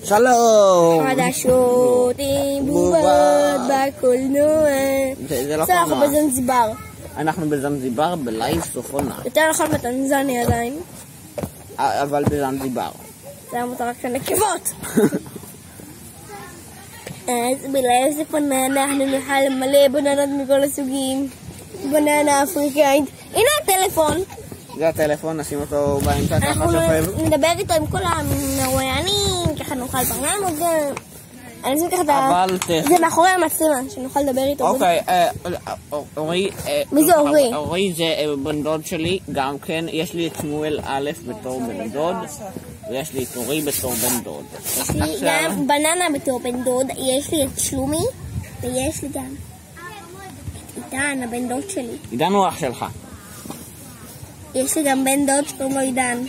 שלום. חדשות עם בובות בקולנוע. אנחנו בזנזיבר. אנחנו בזנזיבר בלייב סופונה. יותר נכון בטנזניה עדיין. אבל בזנזיבר. זה המותר רק לנקבות. אז בלייב סופונה אנחנו נוכל מלא בננות מכל הסוגים. בננה אפריקאית. הנה הטלפון. זה הטלפון, נשים אותו באמצע ככה שוכב. אנחנו נדבר איתו עם כל המרואיינים, ככה נאכל בננות גם. אני אשים ככה את ה... זה מאחורי המצלמה, שנוכל לדבר איתו. אוקיי, אורי... מי זה אורי? אורי זה בן דוד שלי, גם כן. יש לי את שמואל א' בתור בן דוד, ויש לי את אורי בתור בן דוד. יש לי גם בננה בתור בן דוד, יש לי את שלומי, ויש לי גם את עידן, הבן דוד שלי. עידן הוא אח שלך. יש לי גם בן דוד שקוראים לו עידן.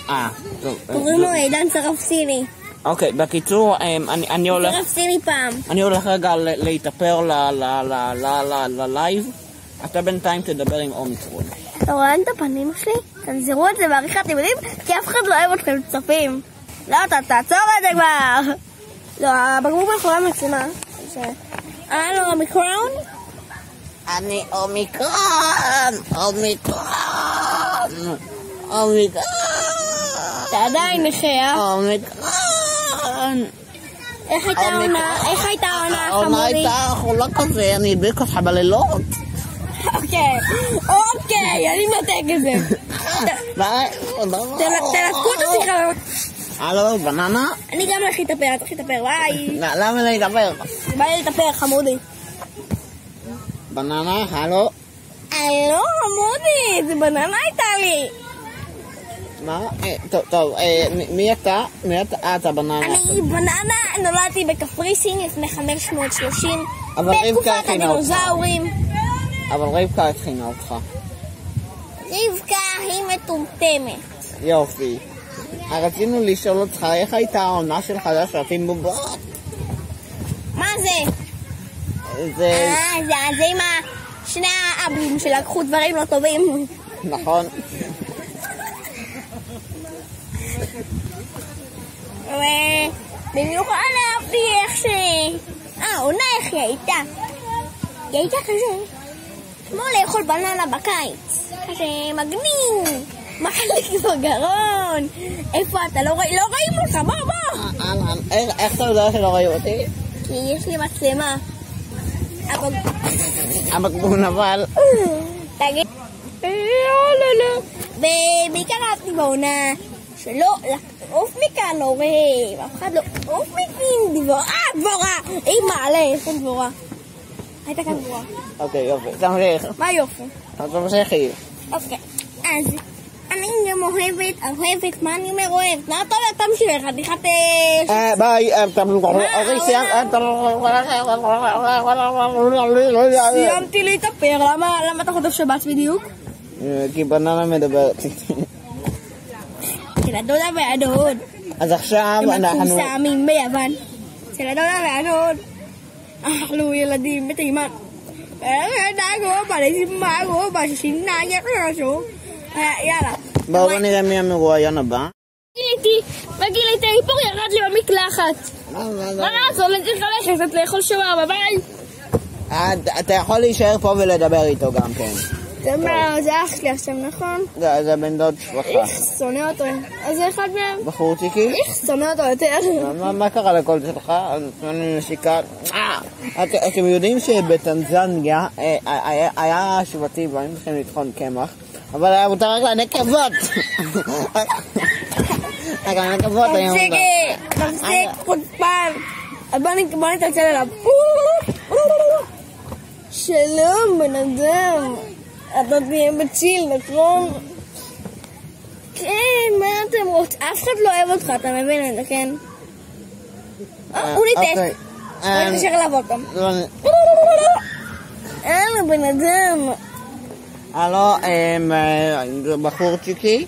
טוב. קוראים לו עידן סרפסיני. אוקיי, בקיצור, אני הולך... סרפסיני פעם. אני הולך רגע להתאפר ללייב. אתה בינתיים תדבר עם אומיקרון. אתה רואה את הפנים שלי? תנזרו את זה בעריכה, אתם יודעים? כי אף אחד לא אוהב אתכם צופים. לא, אתה תעצור את זה כבר. לא, הבקבוק מאחורי המצלמה. הלו, אומיקרון? אני אומיקרון! אומיקרון! אתה עדיין נכה, אומיקרון! איך הייתה העונה? חמודי? העונה הייתה חולה כזה, אני אדביק אותך בלילות. אוקיי, אני מתק את זה. תנתקו את השיחה. הלו, בננה? אני גם הולך להתאפר, צריך להתאפר, ביי. למה להתאפר? בא לי להתאפר, חמודי. בננה, הלו? הלו, חמודי, זה בננה הייתה לי. מה? טוב, מי אתה? אתה בננה. אני בננה, נולדתי בקפריסין לפני 530. אבל רבקה הכינה אותך. אבל רבקה הכינה אותך. רבקה היא מטומטמת. יופי. רצינו לשאול אותך, איך הייתה העונה שלך לשרתים בובות? מה זה? זה עם שני האבים שלקחו דברים לא טובים. נכון. במיוחד אהבתי איך העונה איך היא הייתה. היא הייתה כזה כמו לאכול בננה בקיץ, כזה מגניב, מחליק בגרון. איפה אתה? לא רואים אותך, בוא. איך אתה יודע שלא רואים אותי? כי יש לי מצלמה. הבקבוק נבל. תגיד, ובעיקר אהבתי בעונה שלא לעוף מכאן הורים, אף אחד לא עוף מכאן. דבורה, היא מעלה, יש כאן דבורה. הייתה כאן דבורה. אוקיי, יופי, תמשיך. מה יופי? תמשיכי. אוקיי, אז אני גם אוהבת, מה אני אומר אוהבת? מה אתה אומר? תמשיך, חתיכת... ביי, סיימתי להתאפר, למה אתה חושב שבת בדיוק? כי בננה מדברת איתי. של הדודה והדוד. אז עכשיו אנחנו... הם מפורסמים ביוון. של הדודה והדוד. אנחנו ילדים בתימן. יאללה. בואו נראה מי המרואיין הבא. גיליתי, האיפור ירד לי במקלחת. מה לעשות? אני צריך ללכת לאכול שווארמה, ביי. אתה יכול להישאר פה ולדבר איתו גם כן. זה אח שלי עכשיו, נכון? זה בן דוד שלך. איך שונא אותו. אז זה אחד מהם. בחור צ'יקי? איך שונא אותו יותר. מה קרה לקול שלך? אני משיקה. אתם יודעים שבטנזניה היה שבטים והיינו צריכים לטחון קמח, אבל היה מותר רק לנקבות. רק לנקבות היה מותר. תפסיק חוצפן. בוא נתעצל אליו. שלום בן אדם. אתה תהיה בצ'יל, נכון? כן, מה אתם רוצים? אף אחד לא אוהב אותך, אתה מבין את זה, כן? הוא ניתק. בוא נתשאר אליו עוד פעם. הלו, בן אדם. הלו, בחור צ'יקי?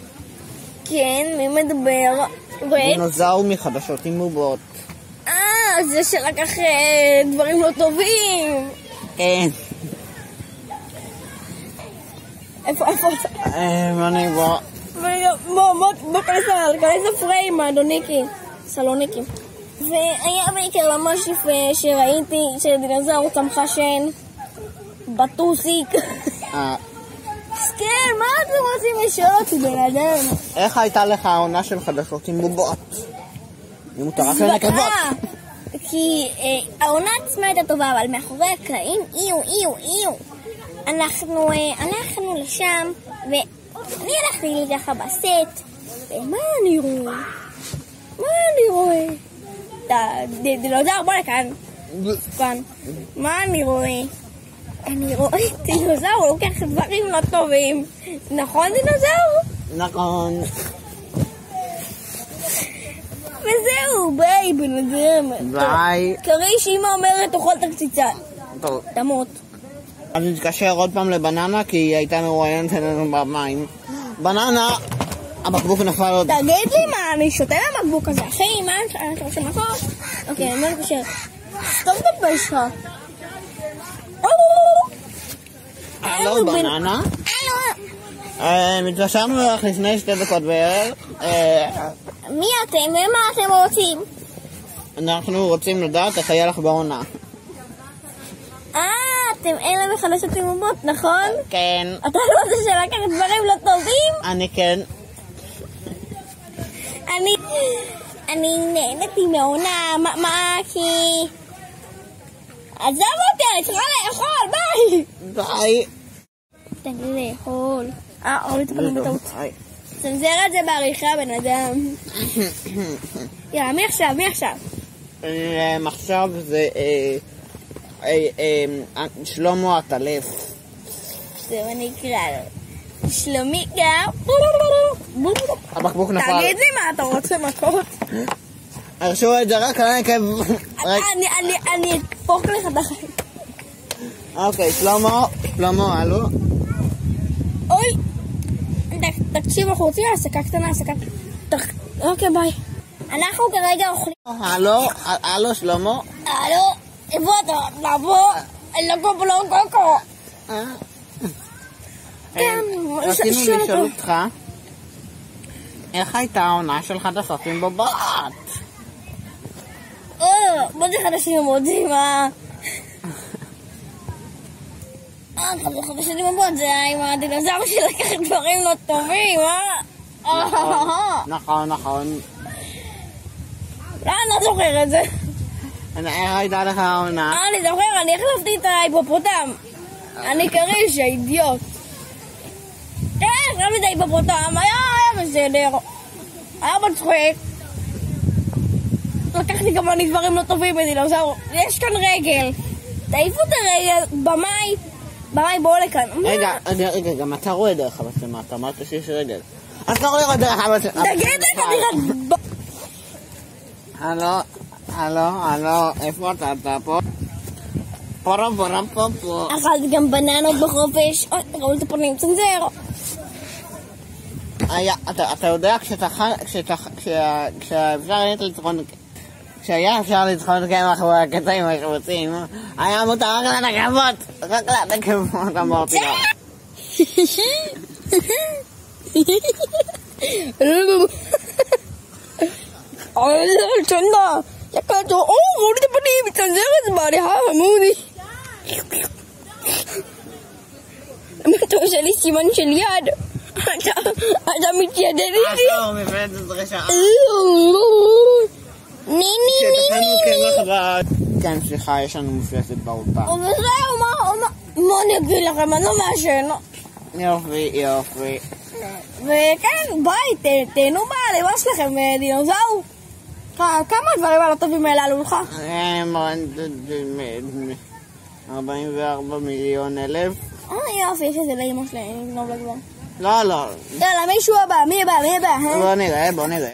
כן, מי מדבר? דינוזאור מחדשות עם בובות. זה שלקח דברים לא טובים. כן. איפה אתה? אני בוא. בוא כנס לפריים, אדוניקי. סלוניקי. והיה בעיקר ממש יפה שראיתי שדינוזאור צמחה שן בטוסיק. כן, מה אתם רוצים לשאול אותי, בן אדם? איך הייתה לך העונה של חדשות עם בובות? אם מותר רק לנקבות. כי העונה עצמה הייתה טובה, אבל מאחורי הקלעים, איו. הלכנו לשם, ואני הלכתי לי ככה בסט, ומה אני רואה? דינוזאור, בוא לכאן. מה אני רואה? אני רואה דינוזאור, הוא לוקח דברים לא טובים. נכון, דינוזאור? נכון. וזהו, ביי, בן אדם. ביי. קרי שאמא אומרת, תאכל את הקציצה. טוב. תמות. אז נתקשר עוד פעם לבננה, כי היא הייתה מרואיינת אלינו במים. בננה, הבקבוק נפל עוד. תגיד לי מה, אני שותה מהבקבוק הזה. אחי, מה אתה רוצה מכות? אוקיי, אני לא נתקשר. סתום את הפה שלך. הלו, בננה? מתקשרנו לך לפני 2 דקות בערך. מי אתם? ומה אתם רוצים? אנחנו רוצים לדעת איך היה לך בעונה. אתם אלה מחדשות עם בובות, נכון? כן. אתה לא רוצה שלקח דברים לא טובים? אני כן. אני נהניתי מהעונה, מה כי... עזוב אותי, אני צריכה לאכול, ביי! ביי. תן לי לאכול. אורלי תפלנו בטעות. צנזר את זה בעריכה, בן אדם. יאללה, מי עכשיו? עכשיו זה שלמה הטלף. זהו, אני אקרא לו. שלומיקה. הבקבוק נפל. תגיד לי מה אתה רוצה מכות? הרשו את זה רק על הנקב. אני אתפוק לך את החיים. אוקיי, שלמה, הלו. אוי, תקשיב, אנחנו רוצים הפסקה קטנה, אוקיי, ביי. אנחנו כרגע אוכלים. הלו, שלמה. הלו, איפה אתה? לבוא, לקוקו. כן, רצינו לשאול אותך, איך הייתה העונה של חדשות עם בובות? מה זה חדשים עם חדשים עם בובות? זה עם הדינוזאור שלקח דברים לא טובים, נכון. לא, אני לא זוכר את זה. איך הייתה לך העונה? אני זוכר, אני החלפתי את ההיפופוטם. אני קריש, האידיוט. החלפתי את ההיפופוטם, היה בסדר. היה מצחיק. לקחתי גם אני דברים לא טובים בדינוזאור. יש כאן רגל. תעיפו את הרגל, במאי בואו לכאן. רגע, גם אתה רואה דרך המצלמה, אתה אמרת שיש רגל. אז אתה רואה דרך המצלמה. תגיד את הדירת... הלו, איפה אתה פה? פה. אכלתי גם בננות בחופש. אוי, תראו את הפנים, צנזר. אתה יודע כשהיה אפשר לטחון קמח בקטעים השבוצים, היה מותר רק לנקבות, אמרתי לה. 쩐다. 약간 좀 머리도 뿌리 짠짠하지 말이야. 뭐니? 도시리 시만 실리아드. ada mitia dari ini. ניני. כן, סליחה, יש לנו מפלסת באולפן. וזהו, מה אני אגיד לכם? אני לא מעשן. יופי. וכן, ביי, תהנו מהליבה שלכם, דינוזאור. כמה הדברים הלא טובים האלה עלו לך? 44 מיליון אלף. יופי, יש את זה לאמא שלי, אני אגנוב לה כבר. לא. יאללה, מישהו הבא, מי הבא? בוא נראה.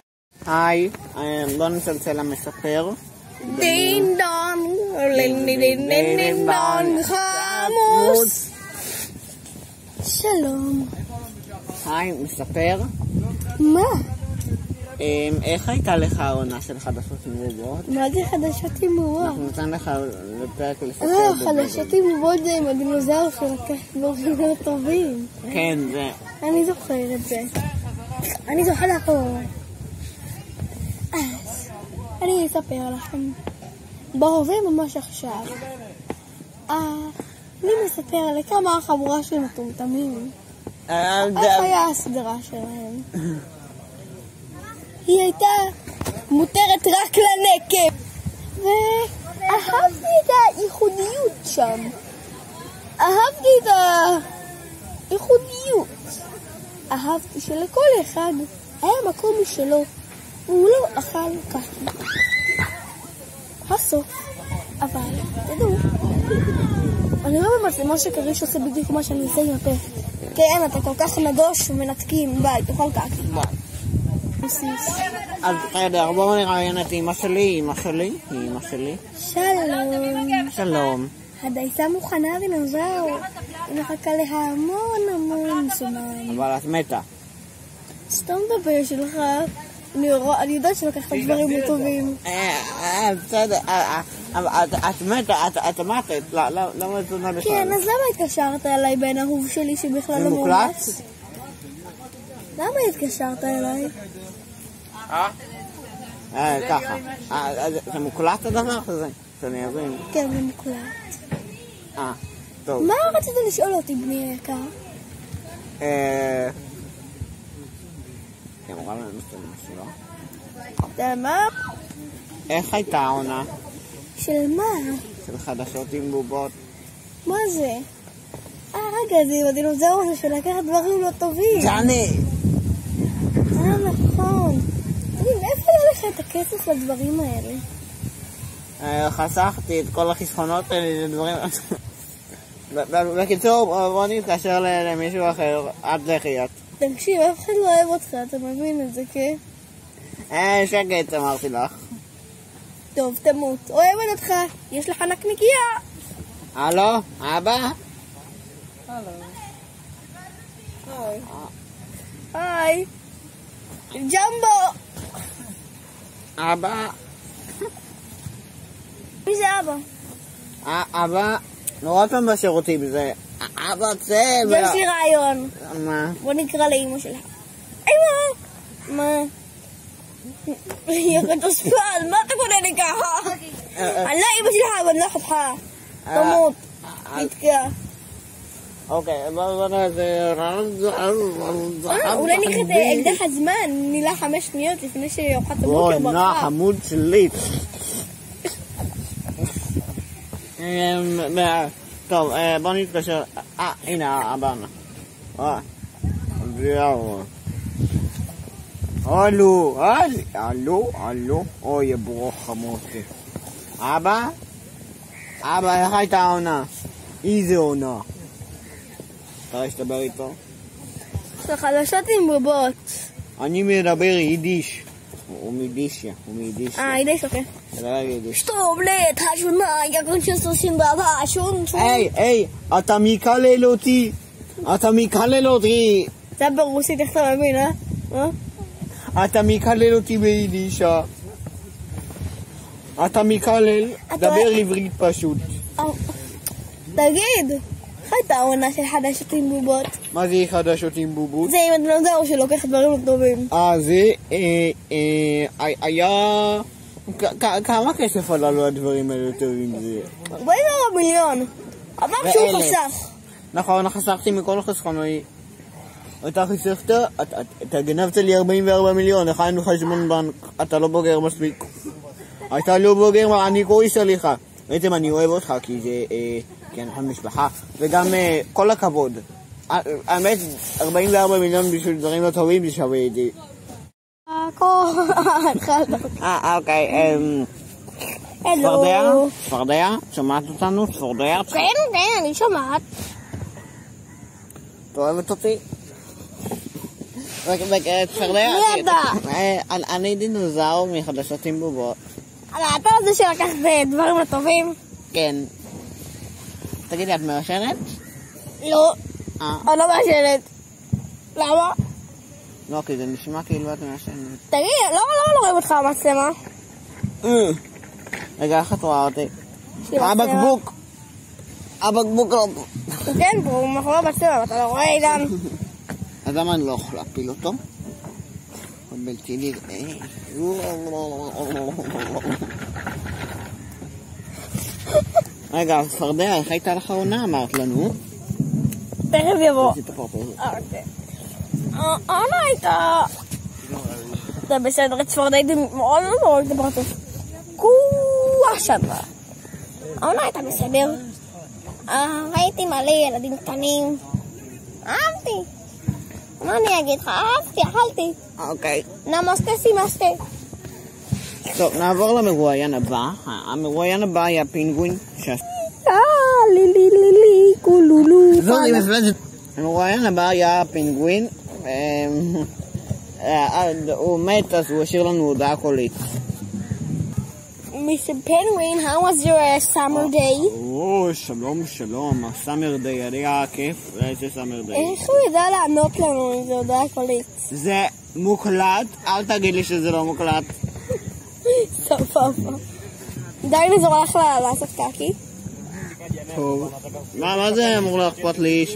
היי, בוא נצלצל למספר. דין דון, חמוס. שלום. היי, מספר. מה? איך הייתה לך העונה של חדשות עם בובות? מה זה חדשות עם בובות? אנחנו נתן לך לפרק לספר. חדשות עם בובות זה עם הדינוזאור שלקח דברים לא טובים. כן, זה. אני זוכר את זה. אני זוכר הכל. אז אני אספר לכם. בהווה ממש עכשיו. אני מספר לכמה החבורה של מטומטמים. איך היה הסדרה שלהם? היא הייתה מותרת רק לנקב. ואהבתי את הייחודיות שם. אהבתי את הייחודיות. אהבתי שלכל אחד היה מקום משלו. הוא לא אכל ככה. הסוף. אבל, תדעו, אני רואה במצלמה שקריש עושה בדיוק מה שאני עושה עם הפה. כן, אתה כל כך נדוש ומנתקים. ביי, תאכל קקי. ביי. אז בסדר, בואו נראיין את אמא שלי. שלום. שלום. הדייסה מוכנה דינוזאור. היא מחכה להמון זמן. אבל את מתה. סתום את הפה שלך. אני יודעת שלקחת דברים לא טובים. בסדר, את מתה, את מתת. למה את זונה בכלל? כן, אז למה התקשרת אליי בן אהוב שלי שבכלל לא מאומץ? למה התקשרת אליי? ככה. זה מוקלט הדבר הזה? שאני אבין. כן, זה מוקלט. טוב. מה רצית לשאול אותי, בני היקר? אמרה לנו משהו, אתה מה? איך הייתה העונה? של מה? של חדשות עם בובות. מה זה? רגע, זה עם הדינוזאור הזה שלקחת דברים לא טובים. ג'אני! נכון. תגיד, איפה היה לך את הכסף לדברים האלה? חסכתי את כל החסכונות האלה לדברים... בקיצור, בוא נתקשר למישהו אחר, עד לחיות. תקשיב, אף אחד לא אוהב אותך, אתה מבין את זה, כן? שקט, אמרתי לך. טוב, תמות. אוהבת אותך, יש לך נקניקיה. הלו, אבא? היי. ג'מבו. אבא? מי זה אבא? אבא, נורא פעם בשירותים, זה... אבא צא... יש לי רעיון. מה? בוא נקרא לאמא שלה. אמא! מה? יא חתוספן, מה אתה קונה לי ככה? אני לא אמא שלך, אבל לא חתך. תמות. תתקע. אוקיי, בוא נעשה... אולי נקרא את אקדח הזמן, מילה 5 שניות לפני שאוכלת הבוקר ברכה. בוא, נע חמוד שלי. טוב, בוא נתקשר. הנה, הבנה. זהו. הלו. אוי, ברוך חמותי. אבא? אבא, איך הייתה העונה? איזה עונה? אתה להסתבר איתו? זה חדשות עם בובות. אני מדבר יידיש. הוא מיידישיה. יידיש, אוקיי. שטובלט, השונה, יקון שסוסים דאבה, השון. היי, אתה מקלל אותי. זה ברוסית, איך אתה מבין, אתה מקלל אותי ביידישה. אתה מקלל, דבר עברית פשוט. תגיד, איך הייתה העונה של חדשות עם בובות? מה זה חדשות עם בובות? זה עם הדינוזאור שלוקח דברים לא טובים. זה היה... כמה כסף עלה לו הדברים האלה טובים זה? 44 מיליון. אמר שהוא חסך. נכון, חסכתי מכל חסכונוי. אתה חסכת, אתה גנבת לי 44 מיליון, איך היינו חשבון בנק, אתה לא בוגר מספיק. אתה לא בוגר, אני כועס עליך. בעצם אני אוהב אותך, כי זה, כי אנחנו משפחה, וגם כל הכבוד. האמת, 44 מיליון בשביל דברים לא טובים זה שווה את זה. אוקיי, צפרדע? שומעת אותנו? צפרדע? כן, אני שומעת. אתה אוהבת אותי? צפרדע? מי אתה? אני דינוזאור מחדשות עם בובות. אתה זה שלקח דברים לא טובים? כן. תגידי, את מעשנת? לא. אני לא מעשנת. למה? לא, כי זה נשמע כאילו את מעשנת. תגיד, למה לא רואים אותך המצלמה? רגע, איך את רואה אותי? הבקבוק לא פה. כן, הוא מאחורי המצלמה, אתה לא רואה עידן. אז למה אני לא יכול להפיל אותו? בלתי נראה. רגע, צפרדע, איך הייתה לך עונה? אמרת לנו? תכף יבוא. אוקיי. העונה הייתה... זה בסדר, צפרדע הייתי מאוד מאוד בפרצוף. כוח שמה. העונה הייתה בסדר. ראיתי מלא ילדים קטנים. אהבתי. מה אני אגיד לך? אהבתי, אכלתי. אוקיי. נמסטה סימסטה. טוב, נעבור למרואיין הבא. המרואיין הבא היה פינגווין. לילי קולולו. זורי מפלצת. המרואיין הבא היה פינגווין. הוא מת, אז הוא השאיר לנו הודעה קולית. Mr. Penguin, how was your summer day? שלום, הסאמר דיי, היה כיף, איזה סאמר דיי. איך הוא ידע לענות לנו אם זה הודעה קולית? זה מוקלט, אל תגיד לי שזה לא מוקלט. סבבה. דיינזור הלך לעשות קקי? טוב. מה זה אמור להכפת לי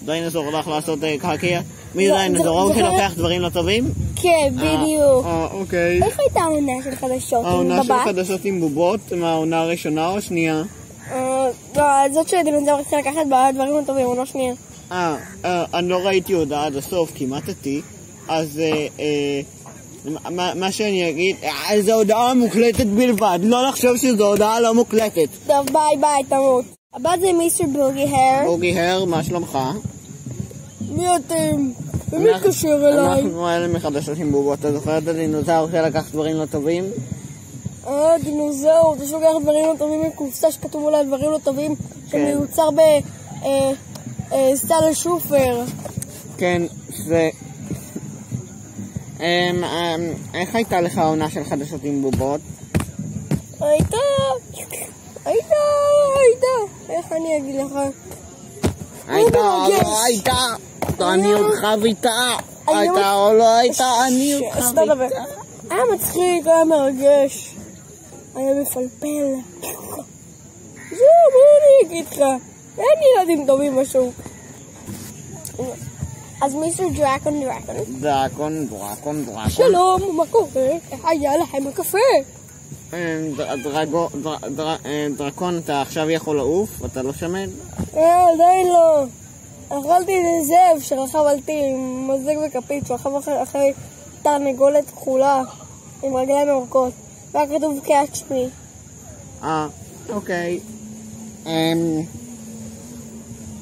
שדיינזור הלך לעשות קקי? מי דיינזור? הוא שלוקח דברים לא טובים? כן, בדיוק. אוקיי. איך הייתה העונה של חדשות? העונה של חדשות עם בובות, מהעונה הראשונה או שנייה? זאת שדינוזאור התחיל לקחת דברים לא טובים, עונה שנייה. אני לא ראיתי הודעה עד הסוף, כמעט אותי, אז מה שאני אגיד, זו הודעה מוקלטת בלבד, לא לחשוב שזו הודעה לא מוקלטת. טוב, ביי, תמות. הבא זה מיסטר בוגי הר. בוגי הר, מה שלומך? מי אתם? ומי מתקשר אליי? אנחנו אלה מחדשות עם בובות, אתה זוכר את הדינוזאור שלקח דברים לא טובים? דינוזאור, אתה שלוקח דברים לא טובים מקופסה שכתוב אולי דברים לא טובים שמיוצר בסטל שופר. כן, זה... איך הייתה לך העונה של חדשות עם בובות? הייתה, איך אני אגיד לך? הייתה, אני אורחב איתה, הייתה או לא הייתה, אני אורחב איתה. היה מצחיק, היה מרגש, היה מפלפל. זהו, מה אני אגיד לך? אין ילדים טובים בשוק. אז מיסטר דרקון. שלום, מה קורה? איך היה לכם הקפה? דרקון, אתה עכשיו יכול לעוף? אתה לא שמן? עדיין לא. אכלתי איזה זאב שרכב עלתי עם מזג וכפית, שהוא רכב אחרי תרנגולת כחולה עם רגליים ארוכות. והיה כתוב catch me. אוקיי.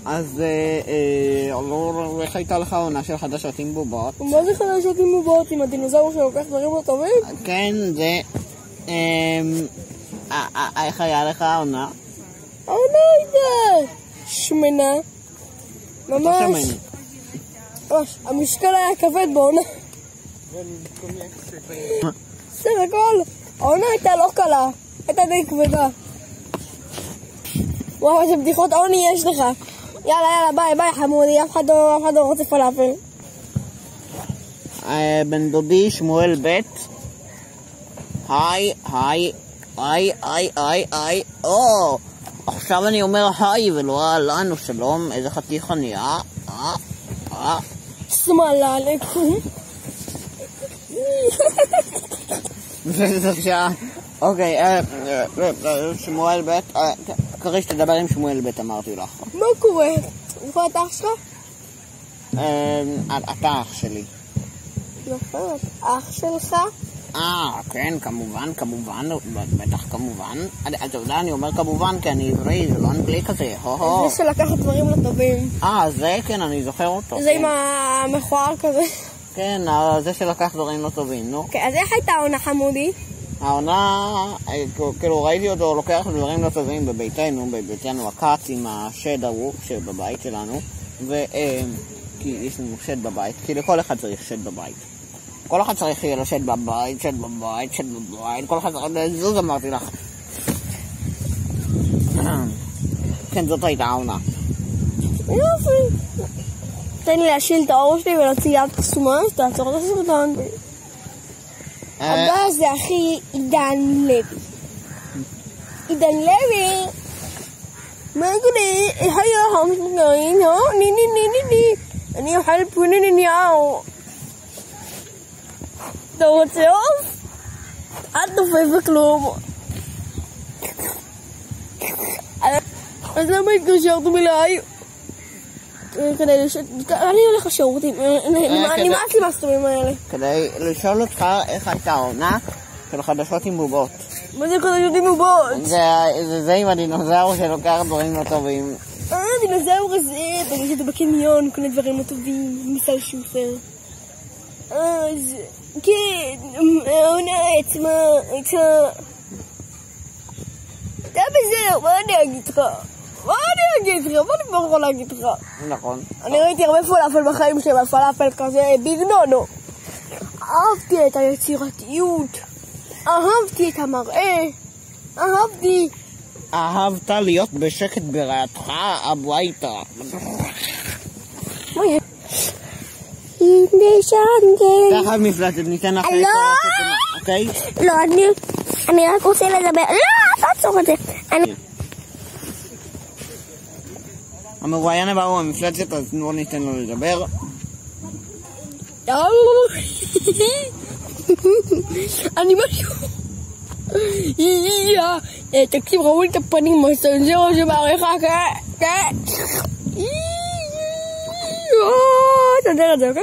אז איך הייתה לך עונה של חדשות עם בובות? מה זה חדשות עם בובות? עם הדינוזאור שלוקח דברים לא טובים? כן, זה... איך היה לך העונה? העונה הייתה שמנה. ממש. המשקל היה כבד בעונה. בסדר הכל. העונה הייתה לא קלה. הייתה די כבדה. וואו, איזה בדיחות עוני יש לך. יאללה, ביי חמודי, אף אחד לא רוצה פלאפל. בן דודי שמואל ב' היי, עכשיו אני אומר היי ולא אהלן או שלום, איזה חתיך אני, סמאלה עליכם. אוקיי, שמואל ב' קריש תדבר עם שמואל ב' אמרתי לך. מה קורה? איפה אתה אח שלך? אתה אח שלי. נכון, אח שלך? כן, כמובן, בטח כמובן. אתה יודע, אני אומר כמובן כי אני עברי, זה לא אנגלי כזה, זה שלקח דברים לא טובים. זה כן, אני זוכר אותו. זה עם המכוער כזה. כן, זה שלקח דברים לא טובים, נו. אז איך הייתה העונה חמודי? העונה, כאילו ראיתי אותו לוקח דברים לא טובים בביתנו הכת עם השד ההוא שבבית שלנו, כי יש לנו שד בבית, כי לכל אחד צריך שד בבית. כל אחד צריך יהיה לו שד בבית, כל אחד צריך לזוז, אמרתי לך. כן, זאת הייתה העונה. יופי. תן לי להשיל את האור שלי ולהוציא יד חסומה, אז תעצור את הסרטון. הבא זה אחי עידן לוי. עידן לוי, מה קורה? היי חמש ני אני אוכל פוני נניהו. אתה רוצה עוף? אל תופף בכלום. אז למה התקשרתם אליי? אני הולך לשירותים, נמאס לי מהסתומים האלה. כדי לשאול אותך איך הייתה העונה של חדשות עם בובות. מה זה חדשות עם בובות? זה עם הדינוזאור שלוקח דברים לא טובים. הדינוזאור הזה, פגש אותו בקניון, קונה דברים לא טובים, מסל שופר. אז כן, העונה עצמה הייתה... אתה בסדר, מה אני אגיד לך? מה אני כבר יכול להגיד לך? נכון. אני ראיתי הרבה פלאפל בחיים שלי, אבל פלאפל כזה בגנונו. אהבתי את היצירתיות, אהבתי את המראה, אהבתי. אהבת להיות בשקט ברעתך הביתה. מה יהיה? ככה מפלטת, ניתן לך לא! אוקיי? לא, אני רק רוצה לדבר. לא, תעצור את זה. המרואיין הבא הוא המפלצת, אז לא ניתן לו לדבר. אני משהו. תקשיב, ראו לי את הפנים, הסנזר הזה בעריכה, כן. תסדר את זה, אוקיי?